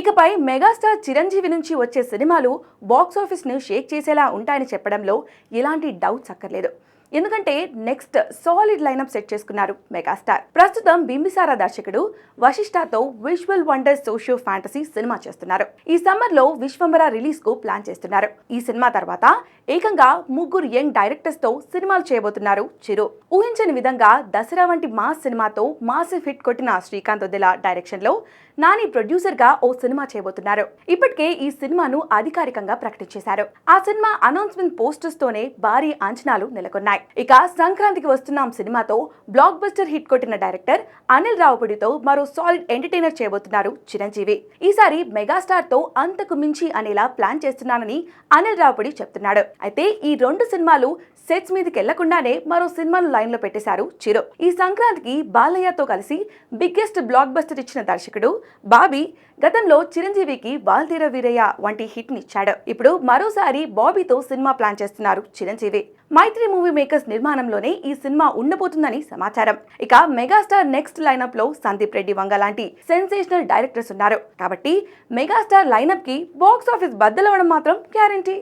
ఇకపై మెగాస్టార్ చిరంజీవి నుంచి వచ్చే సినిమాలు బాక్సాఫీస్ ను షేక్ చేసేలా ఉంటాయని చెప్పడంలో ఎలాంటి డౌట్స్ అక్కర్లేదు. ఎందుకంటే నెక్స్ట్ సాలిడ్ లైనప్ సెట్ చేసుకున్నారు మెగాస్టార్. ప్రస్తుతం బింబిసార దర్శకుడు వశిష్ఠతో విజువల్ వండర్ సోషియో ఫ్యాంటసీ సినిమా చేస్తున్నారు. ఈ సమ్మర్ లో విశ్వంబర రిలీజ్ కు ప్లాన్ చేస్తున్నారు. ఈ సినిమా తర్వాత ఏకంగా 3 యంగ్ డైరెక్టర్స్ తో సినిమాలు చేయబోతున్నారు చిరు. ఊహించని విధంగా దసరా వంటి మాస్ సినిమాతో మాసివ్ హిట్ కొట్టిన శ్రీకాంత్ వదిల డైరెక్షన్ లో నాని ప్రొడ్యూసర్ గా ఓ సినిమా చేయబోతున్నారు. ఇప్పటికే ఈ సినిమాను అధికారికంగా ప్రకటించేశారు. ఆ సినిమా అనౌన్స్మెంట్ పోస్టర్స్ తోనే భారీ అంచనాలు నెలకొన్నాయి. ఇక సంక్రాంతికి వస్తున్నాం సినిమాతో బ్లాక్ బస్టర్ హిట్ కొట్టిన డైరెక్టర్ అనిల్ రావుపూడితో మరో సాలిడ్ ఎంటర్టైనర్ చేయబోతున్నారు చిరంజీవి. ఈసారి మెగాస్టార్ తో అంతకు మించి అనేలా ప్లాన్ చేస్తున్నానని అనిల్ రావుపూడి చెప్తున్నాడు. అయితే ఈ 2 సినిమాలు సెట్స్ మీదకి వెళ్లకుండానే మరో సినిమాను లైన్ లో పెట్టేశారు చిరు. ఈ సంక్రాంతికి బాలయ్యతో కలిసి బిగ్గెస్ట్ బ్లాక్ బస్టర్ ఇచ్చిన దర్శకుడు బాబీ గతంలో చిరంజీవికి వాల్తీర వీరయ్య వంటి హిట్ నిచ్చాడు. ఇప్పుడు మరోసారి బాబీతో సినిమా ప్లాన్ చేస్తున్నారు చిరంజీవి. మైత్రి మూవీ మేకర్స్ నిర్మాణంలోనే ఈ సినిమా ఉండబోతుందని సమాచారం. ఇక మెగాస్టార్ నెక్స్ట్ లైనప్ లో సందీప్ రెడ్డి వంగ లాంటి సెన్సేషనల్ డైరెక్టర్స్ ఉన్నారు. కాబట్టి మెగాస్టార్ లైనప్ కి బాక్స్ ఆఫీస్ బద్దలవడం మాత్రం గ్యారంటీ.